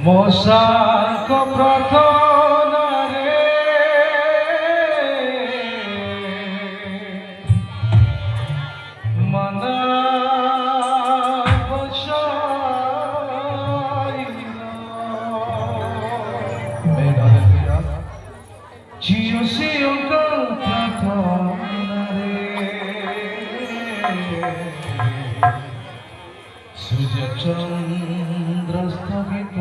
মোসাঙ্ক প্রার্থনা রে মনা বসাইল চির চিরক প্রার্থনা রে সূর্য চন্দ্র স্থগিত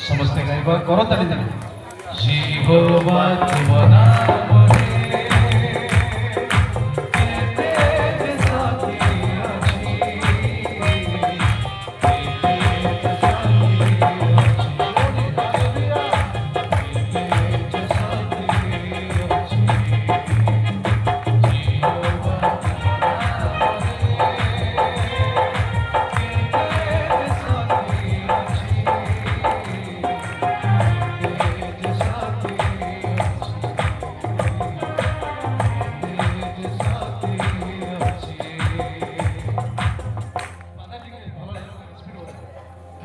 समस्ते गाइबा करो ताली ताली जीववा तुमना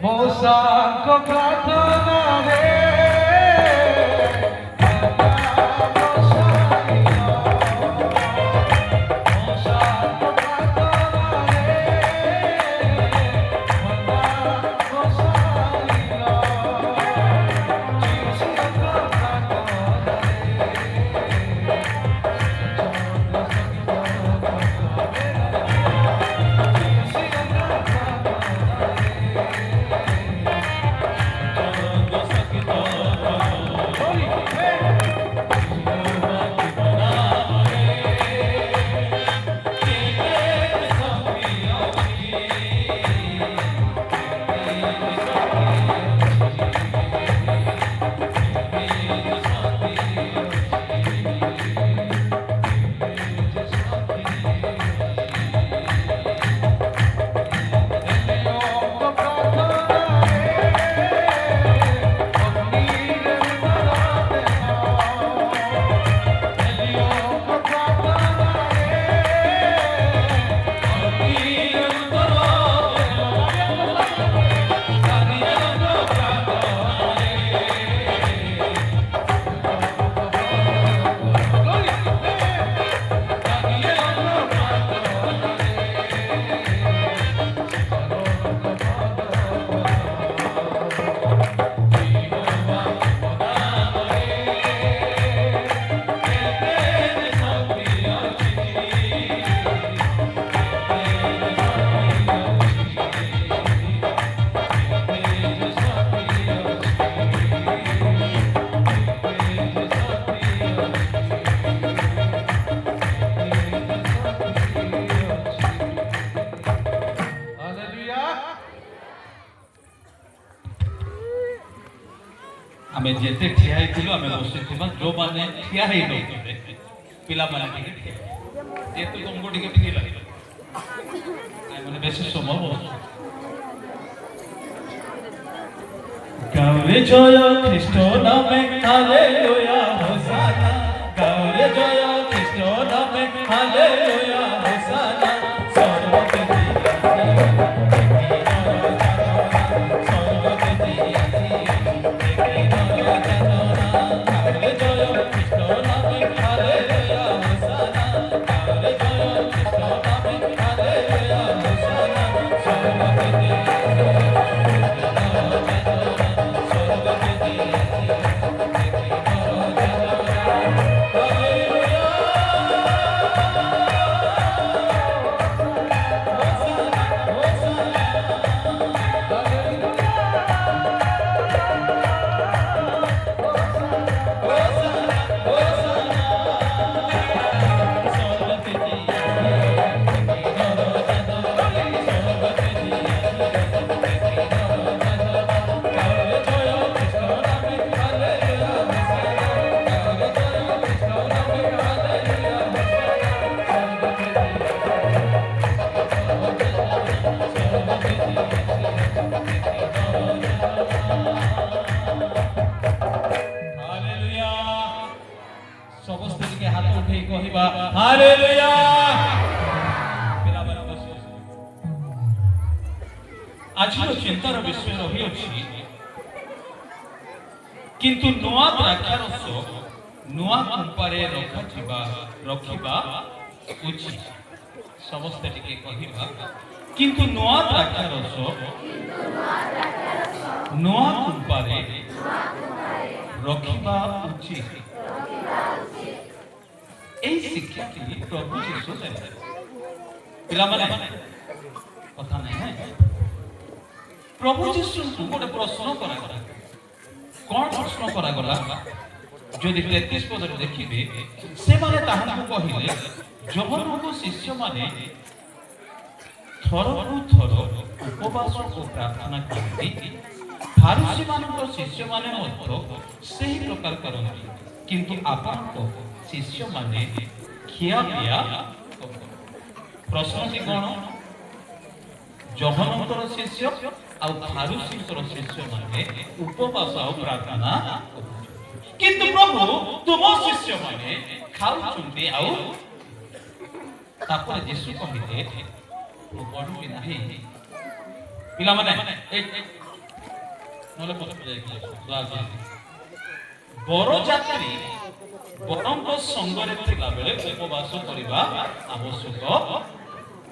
মোসাঙ্ক প্রার্থনা রে आमे जेते ठिया हेतिलो आमे बसिथिबा जो माने ठिया हेइ नै पिला माने टिके जेते तुमको टिके टिके लागिलो आइ माने बेसी समय गावे जय ख्रीष्ट नामे हालेलुया होसाना गावे जय ख्रीष्ट नामे हालेलुया होसाना सर्वते କହିବା ହାଲେଲୁୟା। ଆଜିର ଚିନ୍ତାର ବିଷୟ ରହିଅଛି କିନ୍ତୁ ନୂଆ ଦ୍ରାକ୍ଷାରସ ନୂଆ କୁମ୍ପାରେ ରଖିବା ଉଚିତ। ସମସ୍ତେ ଟିକେ କହିବା କିନ୍ତୁ ନୂଆ ଦ୍ରାକ୍ଷାରସ ନୂଆ କୁମ୍ପାରେ ରଖିବା ଉଚିତ। এই শিক্ষাটি প্রভু যীশু দেলে। পিলামানে কথা নাই প্রভু যীশুଙ୍କୁ ଗୋଟେ ପ୍ରଶ୍ନ କରାଗଲା। କ'ଣ ପ୍ରଶ୍ନ କରାଗଲା? ଯଦି 33 ପଦରେ ଦେଖିବେ ସେମାନେ ତାହାଙ୍କୁ କହିଲେ ଯୋହନଙ୍କ ଶିଷ୍ୟମାନେ ଥରକୁ ଥର ଉପବାସ ଓ ପ୍ରାର୍ଥନା କରନ୍ତି, ଫାରିସୀମାନଙ୍କ ଶିଷ୍ୟମାନେ ମଧ୍ୟ ସେହି ପ୍ରକାର କରନ୍ତି, କିନ୍ତୁ ଆପଣଙ୍କ ଶିଷ୍ୟମାନେ ଖିଆପିଆ କରନ୍ତି। ପ୍ରଶ୍ନଟି କ'ଣ? ଯୋହନଙ୍କର ଶିଷ୍ୟ ଆଉ ଫାରିସୀଙ୍କର ଶିଷ୍ୟମାନେ ଉପବାସ ଆଉ ପ୍ରାର୍ଥନା କରନ୍ତି, କିନ୍ତୁ ପ୍ରଭୁ ତୁମ ଶିଷ୍ୟମାନେ ଖାଉଛନ୍ତି ଆଉ ତାପରେ ଯୀଶୁ କହିଲେ ମୁଁ ପଢ଼ିବି ନାହିଁ। ପିଲାମାନେ ନହେଲେ ବରଯାତ୍ରୀ ବରଙ୍କ ସଙ୍ଗରେ ଥିଲା ବେଳେ ଉପବାସ କରିବା ଆବଶ୍ୟକ।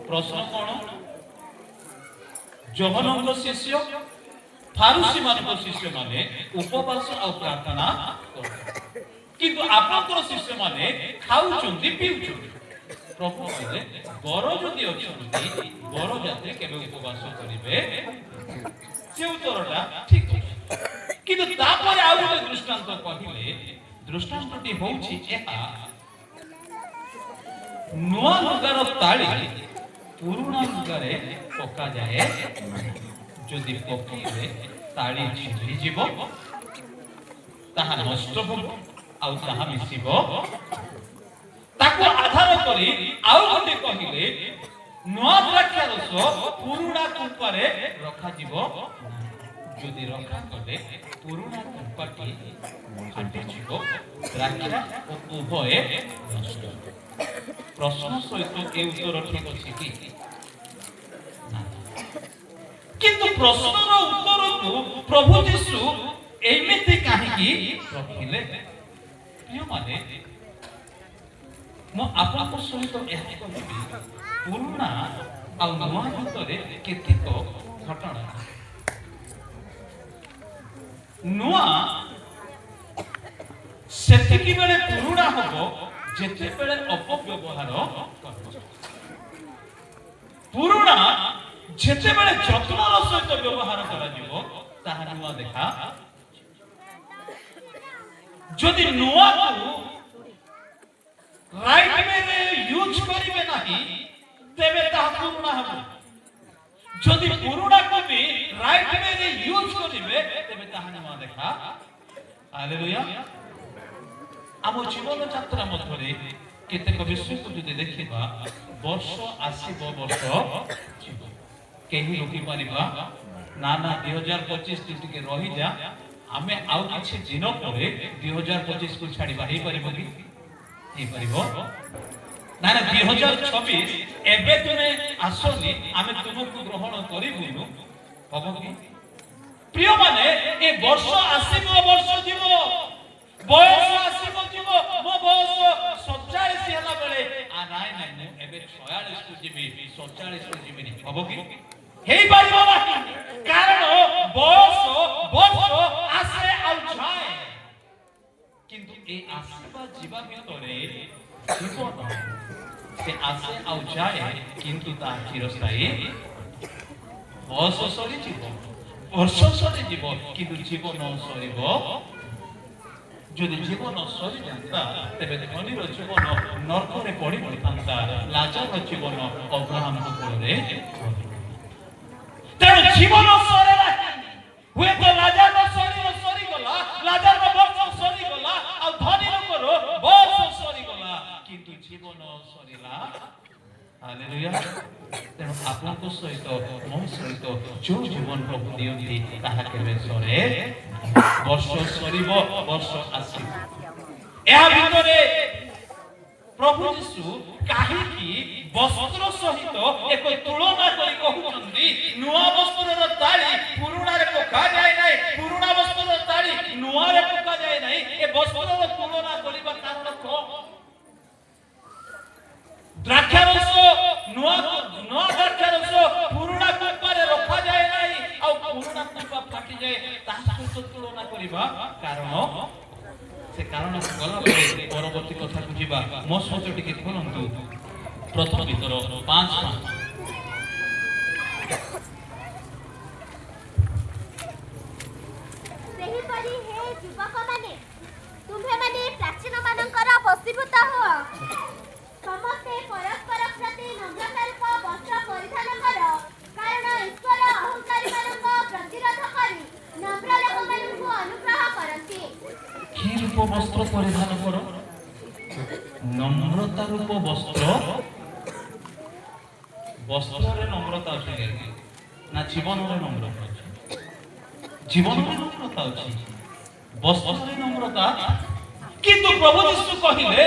ପ୍ରଶ୍ନ କ'ଣ? ଯୋହନଙ୍କ ଶିଷ୍ୟ ଫାରିସୀମାନଙ୍କ ଶିଷ୍ୟମାନେ ଉପବାସ ଆଉ ପ୍ରାର୍ଥନା କରନ୍ତି, କିନ୍ତୁ ଆପଣଙ୍କର ଶିଷ୍ୟମାନେ ଖାଉଛନ୍ତି ପିଉଛନ୍ତି। ପ୍ରଭୁ କହିଲେ ବର ଯଦି ଅଛନ୍ତି ବରଯାତ୍ରୀ କେବେ ଉପବାସ କରିବେ? ସେ ଉତ୍ତରଟା ଠିକ ଅଛି, କିନ୍ତୁ ତାପରେ ଆଉ ଗୋଟେ ଦୃଷ୍ଟାନ୍ତ କହିଲେ। ଦୃଷ୍ଟାନ୍ତଟି ହେଉଛି ଏହା, ନୂଆ ଲୁଗାର ତାଳି ପୁରୁଣା ଲୁଗାରେ ପକାଯାଏ, ଯଦି ପକେଇଲେ ତାଳି ଛିଣ୍ଡିଯିବ, ତାହା ନଷ୍ଟ ହେବ ଆଉ ତାହା ମିଶିବ। ତାକୁ ଆଧାର କରି ଆଉ ଗୋଟେ କହିଲେ ନୂଆ ଦ୍ରାକ୍ଷାରସ ପୁରୁଣା କୁମ୍ପାରେ ରଖାଯିବ, ଯଦି ରଖା କଲେ ପୁରୁଣା କୁମ୍ପାଟି ଫାଟିଯିବ, ଦ୍ରାକ୍ଷା ଓ ଉଭୟ ନଷ୍ଟ। ପ୍ରଶ୍ନ ସହିତ ଏ ଉତ୍ତର ଠିକ ଅଛି କି? କିନ୍ତୁ ପ୍ରଶ୍ନର ଉତ୍ତରକୁ ପ୍ରଭୁ ଯୀଶୁ ଏମିତି କାହିଁକି ରଖିଲେ? ପ୍ରିୟମାନେ, ମୁଁ ଆପଣଙ୍କ ସହିତ ଏହା କହିବି, ପୁରୁଣା ଆଉ ନୂଆ ଭିତରେ କେତେକ ଘଟଣା। ନୂଆ ସେତିକି ବେଳେ ପୁରୁଣା ହବ ଯେତେବେଳେ ଅପବ୍ୟବହାର କରିବ। ପୁରୁଣା ଯେତେବେଳେ ଯତ୍ନର ସହିତ ବ୍ୟବହାର କରାଯିବ ତାହା ନୂଆ ଦେଖା। ଯଦି ନୂଆକୁ ରାଇଟ୍ ୱେରେ ୟୁଜ୍ କରିବେ ନାହିଁ ତେବେ ତାହା ପୁରୁଣା ହେବ। ଯଦି ପୁରୁଣାକୁ ବି ରାଇଟ୍ ୱେରେ ୟୁଜ୍ କରିବେ ତେବେ ତାହା ନୂଆ ଦେଖା। ହାଲେଲୁୟା। ଆମ ଜୀବନ ଯାତ୍ରା ମଧ୍ୟରେ କେତେକ ବିଷୟକୁ ଯଦି ଦେଖିବା, ବର୍ଷ ଆସିବ ବର୍ଷ ଯିବ, କେହି ରୋକିପାରିବା ନା? 2025 ଟିକେ ରହିଯା, ଆମେ ଆଉ କିଛି ଦିନ ପରେ 2025 କୁ ଛାଡ଼ିବା। ହେଇପାରିବ କି? ହେଇପାରିବ ନା? 2026 ଏବେ ତୁମେ ଆସନି, ଆମେ ତୁମକୁ ଗ୍ରହଣ କରିବୁନୁ, ହବ କି? ପ୍ରିୟମାନେ, ଏ ବର୍ଷ ଆସିବ ବର୍ଷ ଯିବ, ବୟସ ଆସିବ ଯିବ। ମୋ ବୟସ 47 ହେଲା ବେଳେ ନାଇଁ ମୁଁ ଏବେ 46 କୁ ଯିବି, 47 କୁ ଯିବିନି, ହବ କି? ହେଇପାରିବ ନାହିଁ, କାରଣ ବୟସ ବର୍ଷ ଆସେ ଆଉ ଯାଏ, କିନ୍ତୁ ଏ ଆସିବା ଯିବା ଭିତରେ ଜୀବନ ସେ ଆସେ ଆଉ ଯାଏ, କିନ୍ତୁ ତା ଚିରସ୍ଥାୟୀ। ବୟସ ସରିଯିବ, ବର୍ଷ ସରିଯିବ, କିନ୍ତୁ ଜୀବନ ସରିବ। ଯଦି ଜୀବନ ସରିଯାନ୍ତା ତେବେ ଧନୀର ଜୀବନ ନର୍କରେ ପଡ଼ି ପଡ଼ିଥାନ୍ତା, ଲାଜର ଜୀବନ ଅବ୍ରାହ୍ମଙ୍କ କୋଳରେ। ତେଣୁ ଜୀବନ ସରେ ନାହିଁ। ହୁଏତ ଲାଜର ଶରୀର ସରିଗଲା, ଲାଜର ବର୍ଷ ସରିଗଲା, ଆଉ ଧନୀଙ୍କର ବୟସ ସରିଗଲା, କିନ୍ତୁ ଜୀବନ ସରିଲା। ହାଲେଲୁୟା। ତେଣୁ ଆପଣଙ୍କ ସହିତ ମୋ ସହିତ ଯୋଉ ଜୀବନ ପ୍ରଭୁ ଦିଅନ୍ତି ତାହା କେବେ ସରେ। ବର୍ଷ ସରିବ, ବର୍ଷ ଆସିବ। ଏହା ଭିତରେ ପ୍ରଭୁ ଯୀଶୁ କାହିଁକି ବସ୍ତ୍ର ସହିତ ଏକ ତୁଳନା କରି କହୁଛନ୍ତି? ନୂଆ ବସ୍ତ୍ରର କରିବା କାରଣ ସେ କାରଣ ଗଲା ପରେ ପରବର୍ତ୍ତୀ କଥାକୁ ଯିବା। ମୋ ସହିତ ଟିକେ ଖୋଲନ୍ତୁ ପ୍ରଥମ ଭିତର 5। ସେହିପରି ହେ ଯୁବକମାନେ, ତୁମ୍ଭେମାନେ ପ୍ରାଚୀନମାନଙ୍କର ବଶୀଭୂତ ହୁଅ। ସମସ୍ତେ ପରସ୍ପର ପ୍ରତି ନମ୍ରତାରୂପ ବସ୍ତ୍ର ପରିଧାନ କର, କାରଣ ଈଶ୍ୱର ଅହଙ୍କାରୀମାନଙ୍କ ପ୍ରତିରୋଧ କରି ନମ୍ର ଲୋକମାନଙ୍କୁ ଅନୁଗ୍ରହ କରନ୍ତି। କି ରୂପ ବସ୍ତ୍ର ପରିଧାନ କର? ନମ୍ରତା ରୂପ ବସ୍ତ୍ର। ବସ୍ତ୍ରରେ ନମ୍ରତା ଅଛି ନା ଜୀବନରେ ନମ୍ରତା ଅଛି? ଜୀବନରେ ନମ୍ରତା ଅଛି, ବସ୍ତ୍ରରେ ନମ୍ରତା। କିନ୍ତୁ ପ୍ରଭୁ ଯୀଶୁ କହିଲେ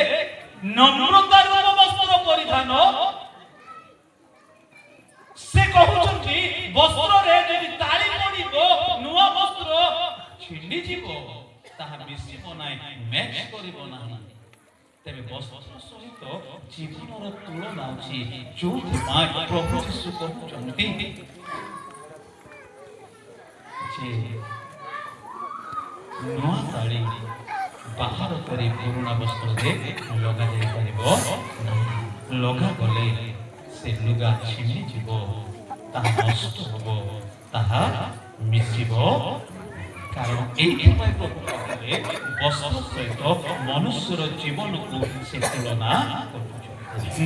ନମ୍ରତା ରୂପ ବସ୍ତ୍ର ପରିଧାନ। ସେ କହୁଛନ୍ତି ବସ୍ତ୍ରରେ ଯଦି ତାଳି ପଡ଼ିବ, ନୂଆ ବସ୍ତ୍ର ଛିଣ୍ଡିଯିବ, ତାହା ମିଶିବ ନାହିଁ, ମ୍ୟାଚ୍ କରିବ ନାହିଁ। ତେବେ ବସ୍ତ୍ର ସହିତ ଜୀବନର ତୁଳନା ଅଛି, ଯୋଉଥିପାଇଁ ପ୍ରଭୁ ଯୀଶୁ କହୁଛନ୍ତି ଯେ ନୂଆ ତାଳି ବାହାର କରି ପୁରୁଣା ବସ୍ତ୍ରରେ ଲଗାଯାଇ ପାରିବ ନାହିଁ। ଲଗାଗଲେ ସେ ଲୁଗା ଛିଣ୍ଡିଯିବ, ତାହା ନଷ୍ଟ ହେବ, ତାହା ମିଶିବ। କାରଣ ଏଇଥିପାଇଁ ପ୍ରଭୁ କହିଲେ ବସ୍ତ୍ର ସହିତ ମନୁଷ୍ୟର ଜୀବନକୁ ସେ ତୁଳନା କରୁଛନ୍ତି।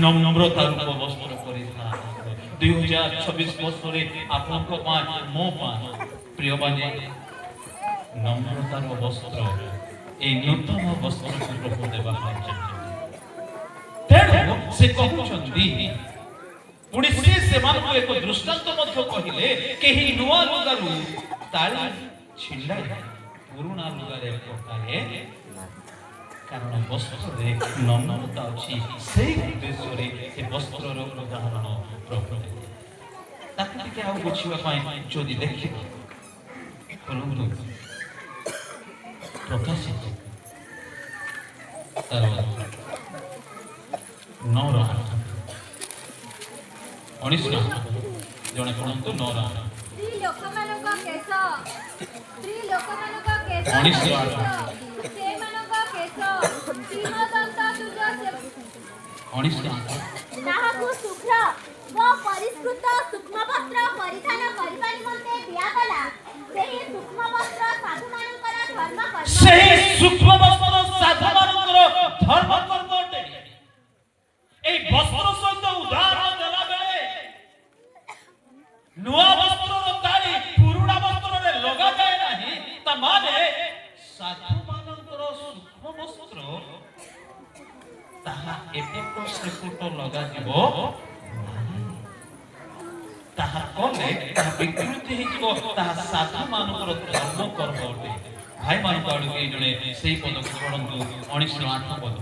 ନମ୍ରତା ରୂପ ବସ୍ତ୍ର ପରିଧାନ। 2026 ବର୍ଷରେ ଆପଣଙ୍କ ପାଇଁ, ମୋ ପାଇଁ ପ୍ରିୟମାନେ, ନମ୍ରତାର ବସ୍ତ୍ର, এই ନୂତନ ବସ୍ତ୍ରକୁ ପ୍ରଭୁ ଦେବା ପାଇଁ ଚାହୁଁଛନ୍ତି। ତେଣୁ ସେ କହୁଛନ୍ତି, ପୁଣି ସେ ସେମାନଙ୍କୁ ଏକ ଦୃଷ୍ଟାନ୍ତ ମଧ୍ୟ କହିଲେ, କେହି ନୂଆ ଲୁଗାରୁ ତାଳି ଛିଣ୍ଡାଏ ପୁରୁଣା ଲୁଗାରେ ପକାଏ, କାରଣ ବସ୍ତ୍ରରେ ନମ୍ରତା ଅଛି। ସେଇ ଉଦ୍ଦେଶ୍ୟରେ ସେ ବସ୍ତ୍ରର ଉଦାହରଣ ପ୍ରଭୁ ଦେଲେ। ତାକୁ ଟିକେ ଆଉ ବୁଝିବା ପାଇଁ ଯଦି ଦେଖିବେ ପ୍ରକାଶିତ ତାର 9:19 ଜଣେ ପଢ଼ନ୍ତୁ। 9:8 ସ୍ତ୍ରୀ ଲୋକମାନଙ୍କ କେଶ, ସ୍ତ୍ରୀ ଲୋକମାନଙ୍କ କେଶ, 19:8 ସେମାନଙ୍କ କେଶ ସିଂହଦନ୍ତ ତୁଲ୍ୟ, 19:8 ତାହାକୁ ଶୁଭ୍ର ଓ ପରିଷ୍କୃତ ସୂକ୍ଷ୍ମ ବସ୍ତ୍ର ପରିଧାନ କରିବା ନିମନ୍ତେ ଦିଆଗଲା। ସେହି ସୂକ୍ଷ୍ମ ବସ୍ତ୍ର ସାଧୁମାନଙ୍କର ଧର୍ମ କର୍ମ। ସେହି ସୂକ୍ଷ୍ମ ବସ୍ତ୍ର ସାଧୁମାନଙ୍କର ଧର୍ମ କର୍ମ ଅଟେ। এই ବସ୍ତ୍ର ସହିତ ଉଦାହରଣ ଦେଲା ବେଳେ ନୂଆ ବସ୍ତ୍ରର ତାଳି ପୁରୁଣା ବସ୍ତ୍ରରେ ଲଗାଯାଏ ନାହିଁ। ତା ମାନେ ସାଧୁମାନଙ୍କର ସୂକ୍ଷ୍ମ ବସ୍ତ୍ର ତାହା ଏପଟ ସେପଟ ଲଗାଯିବ ନାହିଁ। ତାହା କଲେ ତାହା ବିକୃତି ହେଇଯିବ। ତାହା ସାଧୁମାନଙ୍କର ଧର୍ମ କର୍ମ ଅଟେ। ଭାଇମାନଙ୍କ ଆଡ଼କୁ ଏଇ ଜଣେ ସେଇ ପଦକୁ ପଢ଼ନ୍ତୁ। 19:8 ପଦ।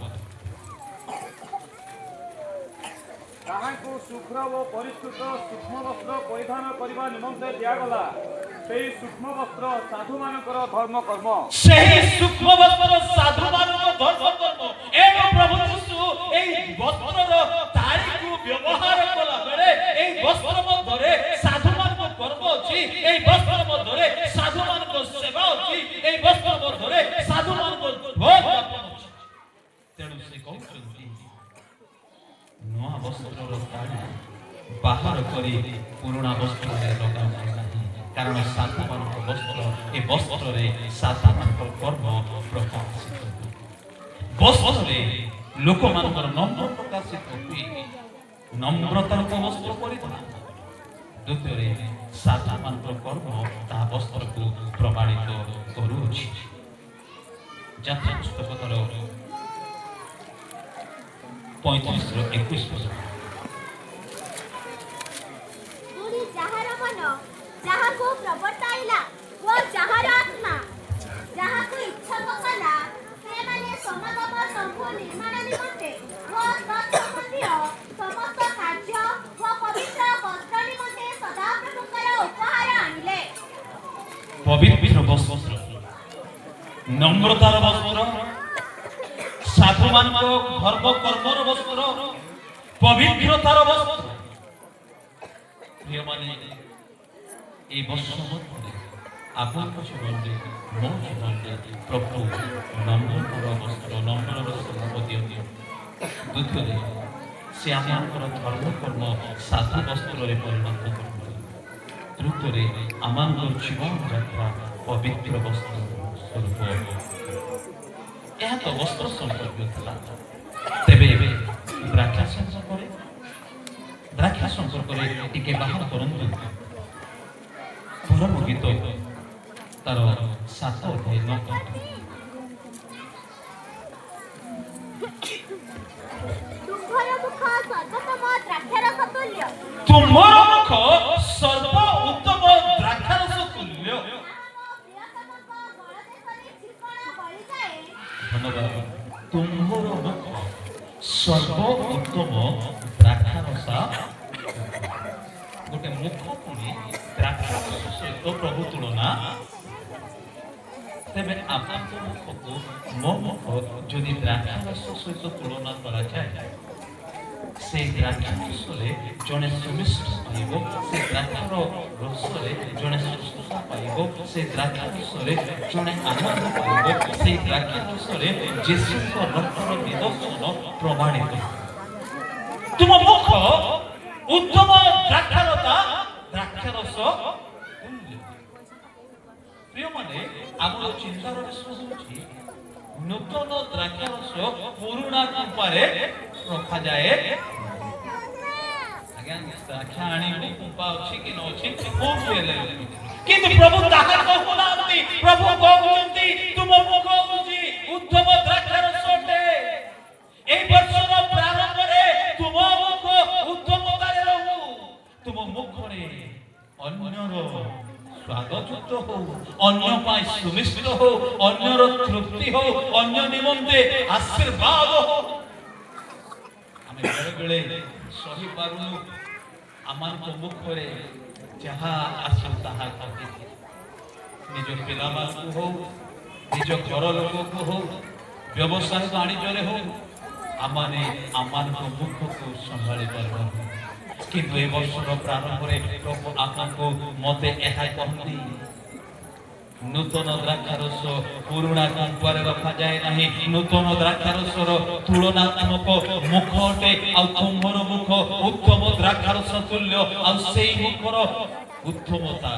ତାହାଙ୍କୁ ଶୁଭ୍ର ଓ ପରିଷ୍କୃତ ସୂକ୍ଷ୍ମ ବସ୍ତ୍ର ପରିଧାନ କରିବା ନିମନ୍ତେ ଦିଆଗଲା। ସେହି ସୂକ୍ଷ୍ମ ବସ୍ତ୍ର ସାଧୁମାନଙ୍କର ଧର୍ମ କର୍ମ। ସେହି ସୂକ୍ଷ୍ମ ବସ୍ତ୍ର ସାଧୁମାନଙ୍କ ଧର୍ମ କର୍ମ। ଏବଂ ପ୍ରଭୁ ଯୀଶୁ ଏହି ବସ୍ତ୍ରର ତାଳିକୁ ବ୍ୟବହାର କଲା ବେଳେ ଏହି ବସ୍ତ୍ର ମଧ୍ୟରେ ସାଧୁମାନଙ୍କ କର୍ମ ଅଛି। ଏହି ବସ୍ତ୍ର ମଧ୍ୟରେ ସାଧୁମାନଙ୍କ ସେବା ଅଛି। ଏହି ବସ୍ତ୍ର ମଧ୍ୟରେ ସାଧୁମାନଙ୍କ ଭୋଗ ଅଛି। ତେଣୁ ସେ କହୁଛନ୍ତି ନୂଆ ବସ୍ତ୍ରର ତାଳି ବାହାର କରି ପୁରୁଣା ବସ୍ତ୍ରରେ ଲଗାଯାଏ ନାହିଁ, କାରଣ ସାଧୁମାନଙ୍କ ବସ୍ତ୍ର, ଏ ବସ୍ତ୍ରରେ ସାଧୁମାନଙ୍କ କର୍ମ ପ୍ରକାଶିତ। ବସ୍ତ୍ରରେ ଲୋକମାନଙ୍କର ନମ୍ର ପ୍ରକାଶିତ ହୁଏ। ନମ୍ରତାର ବସ୍ତ୍ର ପରିଧାନ। ଦ୍ୱିତୀୟରେ ସାଧୁମାନଙ୍କର କର୍ମ ତାହା ବସ୍ତ୍ରକୁ ପ୍ରମାଣିତ କରୁଅଛି। ଯାତ୍ରା ପୁସ୍ତକର 35-21 ପଦ। ପୁଣି ଯାହାର ମନ ଯାହାକୁ ପ୍ରବର୍ତ୍ତାଇଲା ଓ ଯାହାର ଆତ୍ମା ଯାହାକୁ ଇଚ୍ଛୁକ କଲା, ସେମାନେ ସମାଗମ ତମ୍ବୁ ନିର୍ମାଣ ନିମନ୍ତେ ଓ ତତ୍ସମ୍ବନ୍ଧୀୟ ସମସ୍ତ କାର୍ଯ୍ୟ ଓ ପବିତ୍ର ବସ୍ତ୍ର ନିମନ୍ତେ ସଦାପ୍ରଭୁଙ୍କର ଉପହାର ଆଣିଲେ। ପବିତ୍ର ବସ୍ତ୍ର, ନମ୍ରତାର ବସ୍ତ୍ର, ସାଧୁମାନଙ୍କ ଧର୍ମ କର୍ମର ବସ୍ତ୍ର, ପବିତ୍ରତାର ବସ୍ତ୍ର। ପ୍ରିୟମାନେ, এই ବର୍ଷ ମଧ୍ୟରେ ଆପଣଙ୍କ ଜୀବନରେ ମୋ ଜୀବନରେ ପ୍ରଭୁ ନମ୍ରତାର ବସ୍ତ୍ର ନମ୍ରର ସ୍ୱଭାବ ଦିଅନ୍ତି। ଦ୍ୱିତୀୟରେ ସେ ଆମମାନଙ୍କର ଧର୍ମକର୍ମ ସାଧୁ ବସ୍ତ୍ରରେ ପରିଣତ କରନ୍ତି। ତୃତୀୟରେ ଆମମାନଙ୍କର ଜୀବନ ଯାତ୍ରା ପବିତ୍ର ବସ୍ତ୍ର ସ୍ୱରୂପ। ଏହା ତ ବସ୍ତ୍ର ସମ୍ପର୍କୀୟ ଥିଲା। ତେବେ ଏବେ ଦ୍ରାକ୍ଷା ସମ୍ପର୍କରେ ଟିକେ ବାହାର କରନ୍ତୁ। ପରମ ଗୀତ ତାର 7 ଅଧ୍ୟାୟ 9 ପଦ। ତୁମ୍ଭର ମୁଖ ସର୍ବୋତ୍ତମ ଦ୍ରାକ୍ଷାରସ ତୁଲ୍ୟ। ତୁମ୍ଭର ମୁଖ ସର୍ବ ଉତ୍ତମ ଦ୍ରାକ୍ଷାରସ ତୁଲ୍ୟ। ଆମ ପ୍ରିୟତମଙ୍କ ଗଳଦେଶରେ ଚିକ୍କଣ ବଳିଯାଏ। ଧନ୍ୟବାଦ। ତୁମ୍ଭର ମୁଖ ସର୍ବ ଉତ୍ତମ ଦ୍ରାକ୍ଷାରସ। ଗୋଟେ ମୁଖ ପୁଣି ଦ୍ରାକ୍ଷାରସ ସହିତ ପ୍ରଭୁ ତୁଳନା। ତେବେ ଆପଣଙ୍କ ମୁଖକୁ ମୋ ମୁଖ ଯଦି ଦ୍ରାକ୍ଷାରସ ସହିତ ତୁଳନା କରାଯାଏ, সেই দ্রাক্ষারসরে জনে সুমিষ্ট পাইব, সেই দ্রাক্ষার রসরে জনে সুস্থতা পাইব, সেই দ্রাক্ষারসরে জনে আনন্দ পাইব, সেই দ্রাক্ষারসরে যিশুଙ୍କ রক্তর নিদর্শন প্রমাণিত। তুম মুখ উত্তম দ্রাক্ষারতা দ্রাক্ষারস তুল্য। প্রিয়ମାନେ ଆମର ଚିନ୍ତାର ବିଷୟ ହେଉଛି ନୂତନ ଦ୍ରାକ୍ଷାରସ ପୁରୁଣା କୂପାରେ ରଖାଯାଏ। ଆଜ୍ଞା ଦ୍ରାକ୍ଷା ଆଣିବୁ କୂପା ଅଛି କି ନ ଅଛି କୋଉଠି ହେଲେ, କିନ୍ତୁ ପ୍ରଭୁ ତାହା କହୁନାହାନ୍ତି। ପ୍ରଭୁ କହୁଛନ୍ତି ତୁମ ମୁଖ ହେଉଛି ଉତ୍ତମ ଦ୍ରାକ୍ଷାରସ ଅଟେ। এই ବର୍ଷର ପ୍ରାରମ୍ଭରେ ତୁମ ମୁଖ ଉତ୍ତମତାରେ ରହୁ। ତୁମ ମୁଖରେ ଅନ୍ୟର ସ୍ୱାଦଯୁକ୍ତ ହଉ, ଅନ୍ୟ ପାଇଁ ସୁମିଷ୍ଟ ହଉ, ଅନ୍ୟର ତୃପ୍ତି ହଉ, ଅନ୍ୟ ନିମନ୍ତେ ଆଶୀର୍ବାଦ ହଉ। ଆମେ ବେଳେବେଳେ ସହିପାରୁନୁ ଆମମାନଙ୍କ ମୁଖରେ ଯାହା ଆସୁ ତାହା କହି। ନିଜ ପିଲାମାନଙ୍କୁ ହଉ, ନିଜ ଘର ଲୋକକୁ ହଉ, ବ୍ୟବସାୟ ବାଣିଜ୍ୟରେ ହଉ, ଆମମାନେ ଆମମାନଙ୍କ ମୁଖକୁ ସମ୍ଭାଳି ପାରୁନୁ। କିନ୍ତୁ ଏ ବର୍ଷର ପ୍ରାରମ୍ଭରେ ପ୍ରଭୁ ଆପଣଙ୍କୁ ମତେ ଏହା କହନ୍ତି, ନୂତନ ଦ୍ରାକ୍ଷାରସ ପୁରୁଣା କୂପାରେ ରଖାଯାଏ ନାହିଁ। ନୂତନ ଦ୍ରାକ୍ଷାରସର ତୁଳନାତ୍ମକ ମୁଖ ଅଟେ, ଆଉ ତୁମ୍ଭର ମୁଖ ଉତ୍ତମ ଦ୍ରାକ୍ଷାରସ ତୁଲ୍ୟ। ଆଉ ସେଇ ମୁଖର ଉତ୍ତମତା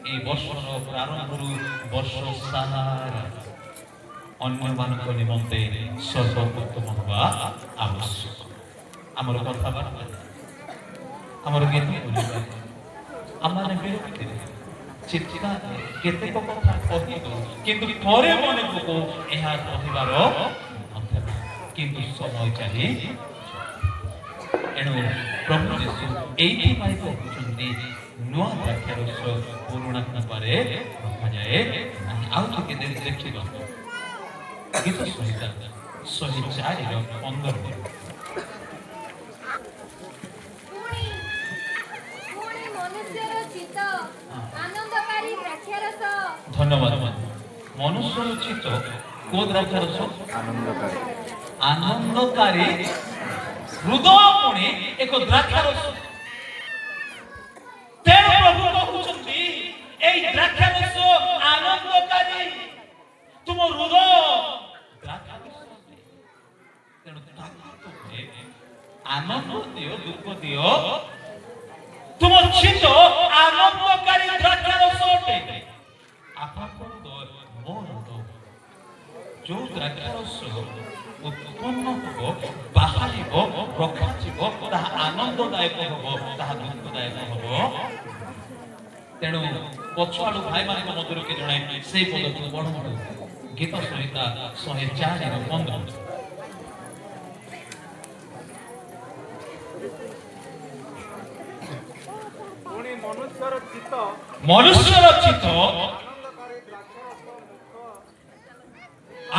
এই ବର୍ଷର ପ୍ରାରମ୍ଭରୁ ବର୍ଷ ସାରା ଅନ୍ୟମାନଙ୍କ ନିମନ୍ତେ ସର୍ବୋତ୍ତମ ହେବା ଆବଶ୍ୟକ। ଆମର କଥାବାର୍ତ୍ତା, ଆମର ଗୀତ ବୋଲିବା, ଆମମାନେ ବିରକ୍ତିରେ ଚିତ୍କାରରେ କେତେକ କଥା କହିବୁ, କିନ୍ତୁ ପରେ ମନେ ପକଉ ଏହା କହିବାର ନଥିଲା। କିନ୍ତୁ ସମୟ ଚାଲି, ଏଣୁ ପ୍ରଭୁ ଯୀଶୁ ଏଇଥିପାଇଁ କହୁଛନ୍ତି ନୂଆ ଦ୍ରାକ୍ଷାରସ ପୁରୁଣା କୂପାରେ ରଖାଯାଏ ନାହିଁ। ଆଉ ଟିକେ ଦେଖିବା ଗୀତ ସଂହିତା 104:15। ধন্যবাদ। মনুষ্যর চিত্ত কোন দ্রাক্ষারস? আনন্দকারী হৃদয় পুଣି ଏକ ଦ୍ରାକ୍ଷାରସ। ତେଣୁ ପ୍ରଭୁ କହୁଛନ୍ତି এই ଦ୍ରାକ୍ଷାରସ ଆନନ୍ଦକାରୀ। ତୁମ ହୃଦୟ ଦ୍ରାକ୍ଷାରସ। ତେଣୁ ଆନନ୍ଦ ଦିଅ, ଦୁଃଖ ଦିଅ। ତୁମ ଚିତ୍ତ ଆନନ୍ଦକାରୀ ଦ୍ରାକ୍ଷାରସ ଅଟେ। ଯୋଉ ଦ୍ରାକ୍ଷାରସ ଉତ୍ପନ୍ନ ହବ, ବାହାରିବ, ରଖାଯିବ, ତାହା ଆନନ୍ଦଦାୟକ ହବ, ତାହା ଦୁଃଖଦାୟକ ହବ। ତେଣୁ ପଛଆଡୁ ଭାଇମାନଙ୍କ ମଧ୍ୟରୁ କିଏ ଜଣେ ସେଇ ପଦକୁ ପଢନ୍ତୁ। ଗୀତ ସଂହିତା 104:15। ମନୁଷ୍ୟର ଚିତ୍ତ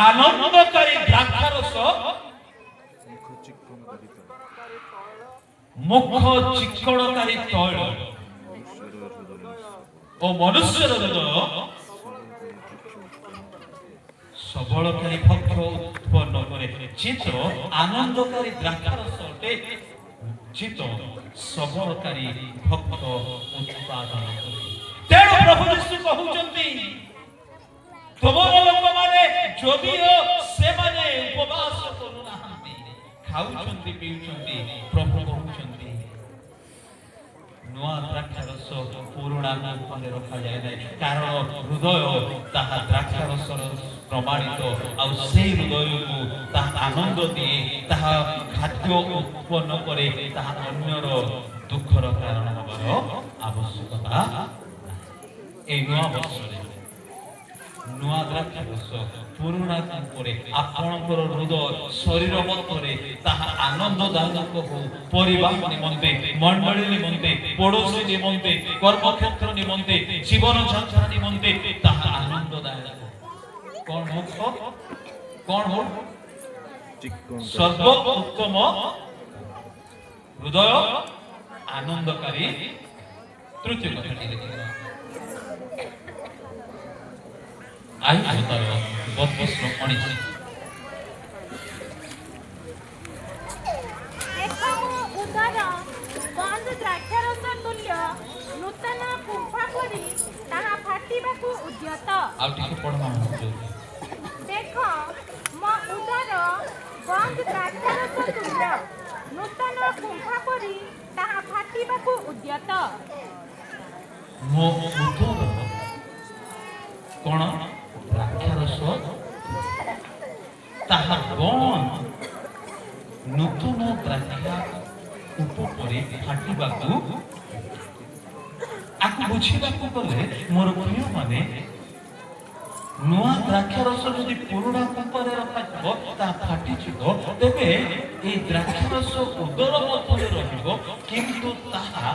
ଆନନ୍ଦକାରୀ ଦ୍ରାକ୍ଷାରସ ମୁଖ ଚିକ୍କଣକାରୀ ତୈଳ ଓ ମନୁଷ୍ୟର ହୃଦୟ ସବଳକାରୀ ଭକ୍ତ ଉତ୍ପନ୍ନ କରେ। ଚିତ୍ତ ଆନନ୍ଦକାରୀ ଦ୍ରାକ୍ଷାରସ ଅଟେ, ଚିତ୍ତ ସବଳକାରୀ ଭକ୍ତ ଉତ୍ପାଦନ କରେ। ତେଣୁ ପ୍ରଭୁ ଯୀଶୁ କହୁଛନ୍ତି ତୁମର ଲୋକମାନେ ଯଦିଓ ସେମାନେ ଉପବାସ କରୁନାହାନ୍ତି, ଖାଉଛନ୍ତି ପିଉଛନ୍ତି, ପ୍ରଭୁ କହୁଛନ୍ତି ନୂଆ ଦ୍ରାକ୍ଷାରସ ପୁରୁଣା କୁମ୍ଭରେ ରଖାଯାଏ ନାହିଁ, କାରଣ ହୃଦୟ ତାହା ଦ୍ରାକ୍ଷାରସର ପ୍ରମାଣିତ, ଆଉ ସେଇ ହୃଦୟକୁ ତାହା ଆନନ୍ଦ ଦିଏ, ତାହା ଖାଦ୍ୟ ଉତ୍ପନ୍ନ କରେ, ତାହା ଅନ୍ୟର ଦୁଃଖର କାରଣ ହେବାର ଆବଶ୍ୟକତା ନାହିଁ। এই ନୂଆ ବର୍ଷରେ ନୂଆ ଦ୍ରାକ୍ଷାରସ ପୁରୁଣା କୁମ୍ଭରେ ଆପଣଙ୍କର ହୃଦୟ ଶରୀର ମଧ୍ୟରେ ତାହା ଆନନ୍ଦଦାୟକ ହଉ, ପରିବାର ନିମନ୍ତେ, ମଣ୍ଡଳୀ ନିମନ୍ତେ, ପଡ଼ୋଶୀ ନିମନ୍ତେ, କର୍ମକ୍ଷେତ୍ର ନିମନ୍ତେ, ଜୀବନ ଯାତ୍ରା ନିମନ୍ତେ ତାହା ଆନନ୍ଦଦାୟକ। କଣ ମୁଖ୍ୟ କଣ ହଉ ସର୍ବ ଉତ୍ତମ ହୃଦୟ ଆନନ୍ଦକାରୀ। ତୃତୀୟ କଥାଟି ଦେଖିବା ଆଇତାର 32-19। ଉଦର ବନ୍ଦ ଦ୍ରାକ୍ଷାରସ ତୁଲ୍ୟ ନୂତନ କୁମ୍ଭା ପରି ତାହା ଫାଟିବାକୁ ଉଦ୍ୟତ। ଆଉ ଟିକେ ପଢ଼ବା ଦେଖ ମୋ ଉଦର ବନ୍ଦ ଦ୍ରାକ୍ଷାରସ ତୁଲ୍ୟ ନୂତନ କୁମ୍ଭା ପରି ତାହା ଫାଟିବାକୁ ଉଦ୍ୟତ। ମୋ ଉଦର କଣ ଦ୍ରାକ୍ଷାରସ ତାହା ବନ୍ଦ ନୂତନ ଦ୍ରାକ୍ଷା ଉପରେ ଫାଟିବାକୁ। ଆକୁ ବୁଝିବାକୁ ଗଲେ ମୋର ପ୍ରିୟମାନେ, ନୂଆ ଦ୍ରାକ୍ଷାରସ ଯଦି ପୁରୁଣା କୁମ୍ଭରେ ରଖାଯିବ ତାହା ଫାଟିଯିବ, ତେବେ এই ଦ୍ରାକ୍ଷାରସ ଉଦର ମଧ୍ୟରେ ରହିବ, କିନ୍ତୁ ତାହା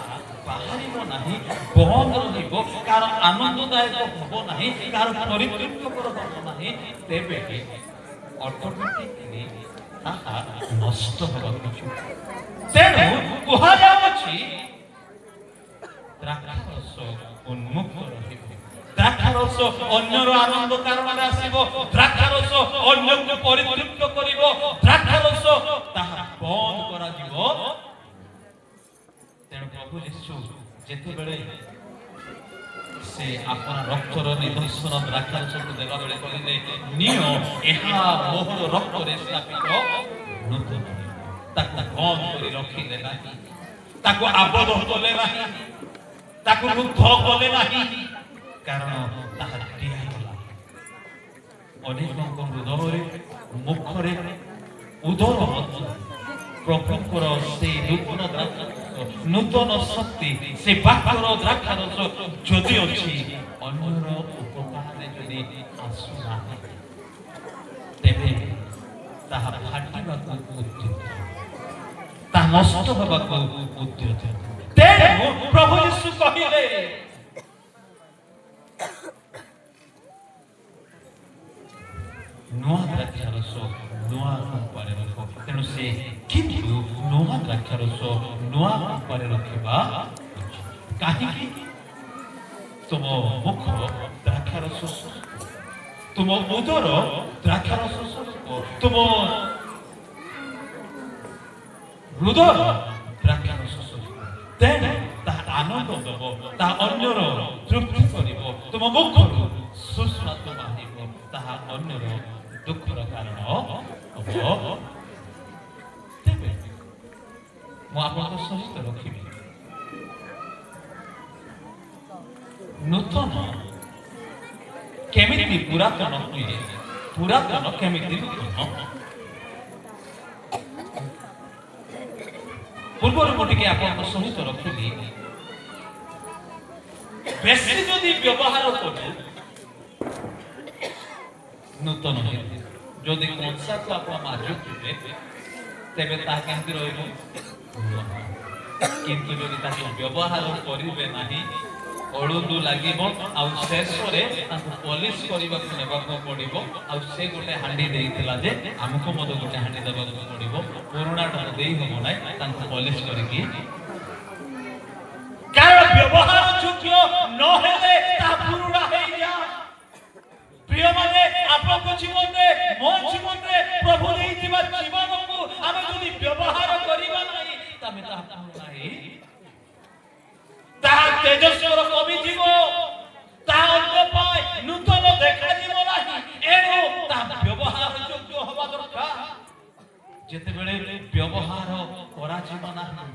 ବାହାରିବ ନାହିଁ, ବନ୍ଦ ରହିବ, କାହାର ଆନନ୍ଦଦାୟକ ହେବ ନାହିଁ, କାହାର ପରିତୃପ୍ତିକର ହେବ ନାହିଁ, ତେବେ ଅଟୋମେଟିକଲି ତାହା ନଷ୍ଟ ହେବାକୁ ଯିବ। ତେଣୁ କୁହାଯାଉଛି ଦ୍ରାକ୍ଷାରସ ଉନ୍ମୁକ୍ତ ରହିବ, ଦ୍ରାକ୍ଷାରସ ଅନ୍ୟର ଆନନ୍ଦ କାରଣରେ ଆସିବ, ଦ୍ରାକ୍ଷାରସ ଅନ୍ୟକୁ ପରିତୃପ୍ତ କରିବ, ଦ୍ରାକ୍ଷାରସ ତାହା ବନ୍ଦ କରାଯିବ। ତେଣୁ ପ୍ରଭୁ ଯୀଶୁ ଯେତେବେଳେ ସେ ଆପଣ ରକ୍ତର ନିଦର୍ଶନ ଦ୍ରାକ୍ଷାରସକୁ ଦେବା ବେଳେ କହିଲେ, ନିଅ ଏହା ମୋର ରକ୍ତରେ ସ୍ଥାପିତ ନୂତନ। ତାକୁ ବନ୍ଦ କରି ରଖିଲେ ନାହିଁ, ତାକୁ ଆବଦ୍ଧ କଲେ ନାହିଁ, ତାକୁ ରୁଦ୍ଧ କଲେ ନାହିଁ, କାରଣ ତାହା ଦିଆଗଲା। ଅନେକଙ୍କ ହୃଦୟରେ, ମୁଖରେ, ଉଦର ମଧ୍ୟରେ ପ୍ରଭୁଙ୍କର ସେଇ ନୂତନ ଦ୍ରାକ୍ଷାରସ, ନୂତନ ଶକ୍ତି, ସେ ବାକ୍ୟର ଦ୍ରାକ୍ଷାରସ ଯଦି ଅଛି, ଅନ୍ୟର ଉପକାରରେ ଯଦି ଆସୁନାହିଁ, ତେବେ ତାହା ଫାଟିବାକୁ ଉଦ୍ୟତ, ତାହା ନଷ୍ଟ ହେବାକୁ ଉଦ୍ୟତ। ତେଣୁ ପ୍ରଭୁ ଯୀଶୁ କହିଲେ, ନୂଆ ଦ୍ରାକ୍ଷାରସ ନୂଆ କୁମ୍ଭରେ ରଖ। ତେଣୁ ସେ କିନ୍ତୁ ନୂଆ ଦ୍ରାକ୍ଷାରସ ନୂଆ କୁମ୍ଭରେ ରଖିବା କାହିଁକି? ତୁମ ମୁଖ ଦ୍ରାକ୍ଷାରସ, ତୁମ ଉଦର ଦ୍ରାକ୍ଷାରସ, ତୁମ ହୃଦୟ ଦ୍ରାକ୍ଷାରସ, ତେଣୁ ତାହା ଆନନ୍ଦ ଦେବ, ତାହା ଅନ୍ୟର ତୃପ୍ତି କରିବ, ତୁମ ମୁଖରୁ ସୁସ୍ୱାଦ ବାହାରିବ, ତାହା ଅନ୍ୟର ଦୁଃଖର କାରଣ ହବ। ତେବେ ମୁଁ ଆପଣଙ୍କ ସହିତ ରଖିବି, ନୂତନ କେମିତି ପୁରାତନ ହୁଏ, ପୁରାତନ କେମିତି ନୂତନ। ପୂର୍ବରୁ ମୁଁ ଟିକେ ଆପଣଙ୍କ ସହିତ ରଖିଲି, ବେଶୀ ଯଦି ବ୍ୟବହାର କରୁ ନୂତନ ହେଇଯିବ। ଯଦି କଂସାକୁ ଆପଣ ମାଜୁଥିବେ, ତେବେ ତାହା କେମିତି ରହିବ? କିନ୍ତୁ ଯଦି ତାକୁ ବ୍ୟବହାର କରିବେ ନାହିଁ, ଅଳୁନ୍ଦୁ ଲାଗିବ, ଆଉ ଶେଷରେ ତାକୁ ପଲିସ କରିବାକୁ ନେବାକୁ ପଡ଼ିବ। ଆଉ ସେ ଗୋଟେ ହାଣ୍ଡି ଦେଇଥିଲା ଯେ ଆମକୁ ମଧ୍ୟ ଗୋଟେ ହାଣ୍ଡି ଦେବାକୁ ପଡ଼ିବ, ପୁରୁଣାଟା ଦେଇ ହେବ ନାହିଁ, ତାଙ୍କୁ ପଲିସ କରିକି। କାରଣ ବ୍ୟବହାର ଯୋଗ୍ୟ ନହେଲେ ତାହା ପୁରୁଣା ହେଇଯାଏ। ପ୍ରିୟମାନେ, ଆପଣଙ୍କ ଜୀବନରେ, ମୋ ଜୀବନରେ ପ୍ରଭୁ ଦେଇଥିବା ଜୀବନକୁ ଆମେ ଯଦି ବ୍ୟବହାର କରିବା ନାହିଁ, ତମେ ତାହା ପୁରୁଣା ହେଇ, ତାହା ତେଜସ୍ୱର କମିଯିବ, ତା ଯିବ ନାହିଁ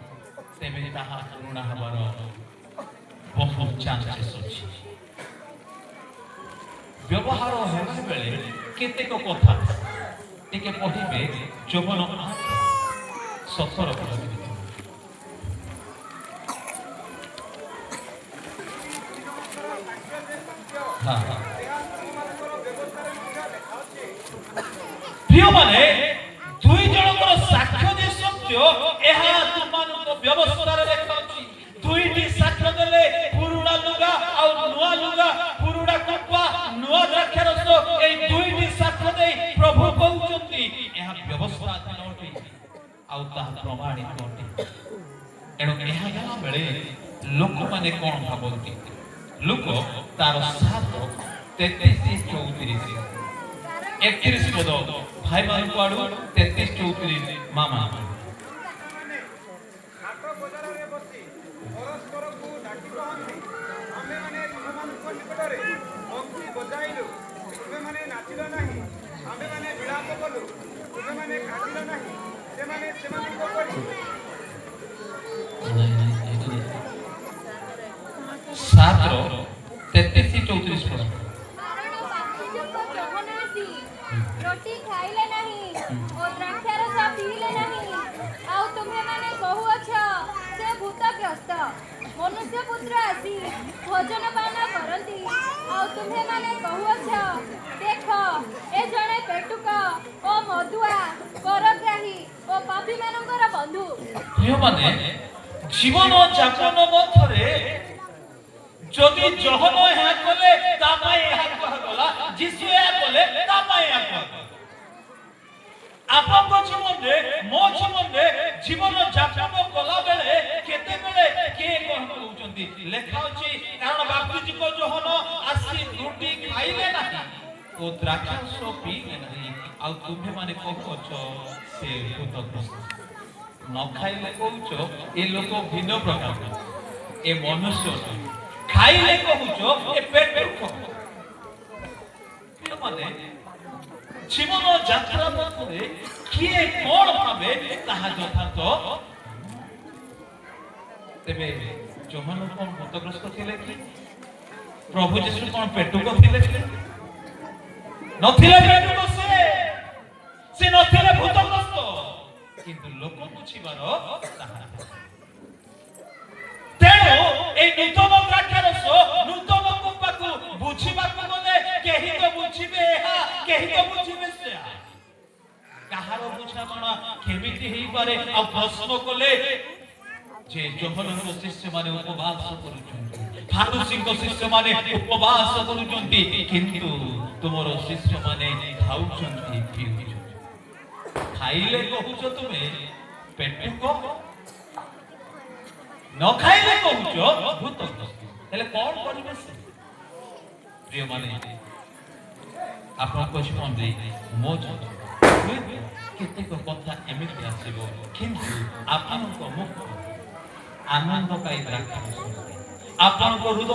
ତେବେ ତାହା ପୁରୁଣା ହେବାର ବହୁତ ଚାନ୍ସେସ୍ ଅଛି। ବ୍ୟବହାର ହେଲା ବେଳେ କେତେକ କଥା ଟିକେ ପଢ଼ିବେ ଯୌବନ 17 ପଢ଼ିବେ। ପ୍ରିୟମାନେ ଦୁଇ ଜଣଙ୍କର ସାକ୍ଷ୍ୟ ଯେ ସତ୍ୟ ଏହା ତୁମମାନଙ୍କ ବ୍ୟବସ୍ଥାରେ ଲେଖାଅଛି। ଦୁଇଟି ସାକ୍ଷ୍ୟ ଦେଲେ ପୁରୁଣା ଲୁଗା ଆଉ ନୂଆ ଲୁଗା, ପୁରୁଣା କପା ନୂଆ ଦ୍ରାକ୍ଷାରସ, ଏଇ ଦୁଇଟି ସାକ୍ଷ୍ୟ ଦେଇ ପ୍ରଭୁ କହୁଛନ୍ତି ଏହା ବ୍ୟବସ୍ଥାଧୀନ ଅଟେ ଆଉ ତାହା ପ୍ରମାଣିତ ଅଟେ। ଏଣୁ ଏହା ହେଲା ବେଳେ ଲୋକମାନେ କଣ ଭାବନ୍ତି? ଲୋକ ତାର 7, 33, 34, 31 ପଦ ଭାଇମାନଙ୍କୁ ଆଡୁ 33, 34 ମାମା ହାଟ ବଜାରରେ ବସି ପରସ୍ପରକୁ ଡାକି କହନ୍ତି, ଆମେମାନେ ତୁମମାନଙ୍କ ନିକଟରେ ବଂଶୀ ବଜାଇଲୁ, ତୁମେମାନେ ନାଚିଲ ନାହିଁ। ଆମେମାନେ ବିଳାପ କଲୁ, ତୁମେମାନେ କାନ୍ଦିଲ ନାହିଁ। ସେମାନେ ସେମାନଙ୍କ ପରି 7 33 34 ପଦ। କାରଣ ବାର୍ଦ୍ଧକ୍ୟ ଯୌବନ ଆସି ରୋଟି ଖାଇଲେ ନାହିଁ ଓ ଦ୍ରାକ୍ଷାରସ ପିଇଲେ ନାହିଁ, ଆଉ ତୁମ୍ଭେମାନେ କହୁଅଛ ସେ ଭୂତଗ୍ରସ୍ତ। ମନୁଷ୍ୟ ପୁତ୍ର ଆସି ଭୋଜନ ପାନ କରନ୍ତି, ଆଉ ତୁମ୍ଭେମାନେ କହୁଅଛ ଦେଖ ଏ ଜଣେ ପେଟୁକ ଓ ମଦୁଆ, ପରଗ୍ରାହୀ ଓ ପାପୀମାନଙ୍କର ବନ୍ଧୁ। ପ୍ରିୟମାନେ ଜୀବନ ଯାପନ ମଧ୍ୟରେ ଯଦି ଯହନ ଏହା କଲେ ତା ପାଇଁ ଏହା କୁହାଗଲା, ଯୀଶୁ ଏହା କଲେ ତା ପାଇଁ ଏହା କୁହାଗଲା। ଆପଣଙ୍କ ଜୀବନରେ ମୋ ଜୀବନରେ ଜୀବନ ଯାପନ କଲା ବେଳେ କେତେବେଳେ କିଏ କଣ କହୁଛନ୍ତି ଲେଖା ଅଛି, କାରଣ ବାପ୍ତିଜିକ ଯୋହନ ଆସି ରୁଟି ଖାଇଲେ ନାହିଁ ଓ ଦ୍ରାକ୍ଷାରସ ପିଇଲେ ନାହିଁ, ଆଉ ତୁମ୍ଭେମାନେ କହୁଅଛ ସେ ଭୂତଗ୍ରସ୍ତ। ନ ଖାଇଲେ କହୁଛ ଏ ଲୋକ ଭିନ୍ନ ପ୍ରକାର, ଏ ମନୁଷ୍ୟ ଖାଇଲେ କହୁଛ ଏ ପେଟୁକ। ମାନେ ଜୀବନ ଯାତ୍ରା ମଧ୍ୟରେ କିଏ କଣ ଭାବେ ତାହା ଯଥାର୍ଥ। ତେବେ ଯୋହନ କଣ ଭୂତଗ୍ରସ୍ତ ଥିଲେ କି? ପ୍ରଭୁ ଯୀଶୁ କଣ ପେଟୁକ ଥିଲେ କି? ନଥିଲେ ପେଟୁକ, ସେ ନଥିଲେ ଭୂତଗ୍ରସ୍ତ, କିନ୍ତୁ ଲୋକ ବୁଝିବାର ତାହା। ତେଣୁ এই নূতন দ্রাক্ষারস নূতন কপাକୁ ବୁଝିବାକୁ ଗଲେ କେହି ତ ବୁଝିବେ ଏହା, କେହି ତ ବୁଝିବେ ସେୟା। କାହାର ବୁଝାମଣା କେମିତି ହେଇପାରେ? ଆଉ ପ୍ରଶ୍ନ କଲେ ଯେ ଯୋହନର ଶିଷ୍ୟମାନେ ଉପବାସ କରୁଛନ୍ତି, ଫାରୁସିଙ୍କ ଶିଷ୍ୟମାନେ ଉପବାସ କରୁଛନ୍ତି, କିନ୍ତୁ ତୁମର ଶିଷ୍ୟମାନେ ଖାଉଛନ୍ତି ପିଉଛନ୍ତି। ଖାଇଲେ କହୁଛ ତୁମେ ପେଟୁକ, ନ ଖାଇଲେ କହୁଛ ଭୂତଗ୍ରସ୍ତ। ହେଲେ କଣ କରିବେ ସେ? ପ୍ରିୟମାନେ ଆପଣଙ୍କ ଜୀବନରେ ମୋ କେତେକ କଥା ଏମିତି ଆସିବ, କିନ୍ତୁ ଆପଣଙ୍କ ମୁଖ ଆନନ୍ଦ ପାଇ ଦ୍ରାକ୍ଷାରସ, ଆପଣଙ୍କ ହୃଦୟ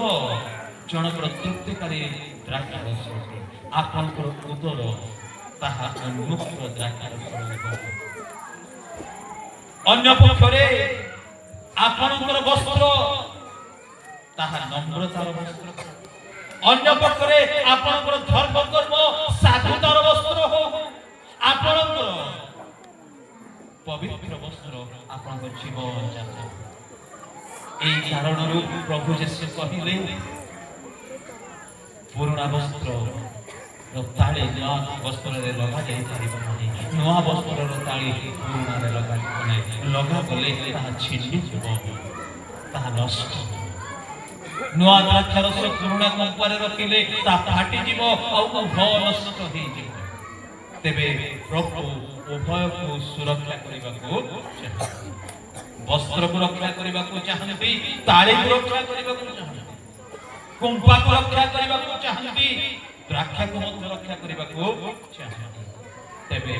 ଜଣଙ୍କର ତୃପ୍ତିକାରୀ ଦ୍ରାକ୍ଷାରସ, ଆପଣଙ୍କର ଉଦର ତାହା ଉନ୍ମୁକ୍ତ ଦ୍ରାକ୍ଷାରସ। ଅନ୍ୟ ପକ୍ଷରେ ଆପଣଙ୍କର ବସ୍ତ୍ର ତାହା নম্রতাର ବସ୍ତ୍ର, ଅନ୍ୟ ପକ୍ଷରେ ଆପଣଙ୍କର ଧର୍ମ କର୍ମ ସାଧୁତାର ବସ୍ତ୍ର ହଉ, ଆପଣଙ୍କର ପବିତ୍ର ବସ୍ତ୍ର ଆପଣଙ୍କ ଜୀବନ ଯାତ୍ରା। এই କାରଣରୁ ପ୍ରଭୁ ଯୀଶୁ କହିଲେ ପୁରୁଣା ବସ୍ତ୍ର ତାଳି ନୂଆ ବସ୍ତ୍ରରେ ଲଗାଯାଇ ପାରିବ ନାହିଁ, ନୂଆ ବସ୍ତ୍ରର ତାଳି ପୁରୁଣାରେ ଲଗାଯିବ ନାହିଁ। ଲଗା କଲେ ତାହା ଛିଣ୍ଡିଯିବ, ତାହା ନଷ୍ଟ। ନୂଆ ଦ୍ରାକ୍ଷାରସ ପୁରୁଣା କମ୍ପାରେ ରଖିଲେ ତାହା ଫାଟିଯିବ ଆଉ ଉଭୟ ନଷ୍ଟ ହେଇଯିବ। ତେବେ ପ୍ରଭୁ ଉଭୟକୁ ସୁରକ୍ଷା କରିବାକୁ ଚାହାନ୍ତି, ବସ୍ତ୍ରକୁ ରକ୍ଷା କରିବାକୁ ଚାହାନ୍ତି, ତାଳିକୁ ରକ୍ଷା କରିବାକୁ ଚାହାନ୍ତି, କୁମ୍ପାକୁ ରକ୍ଷା କରିବାକୁ ଚାହାନ୍ତି, ଦ୍ରାକ୍ଷାକୁ ମଧ୍ୟ ରକ୍ଷା କରିବାକୁ ଚାହାନ୍ତି। ତେବେ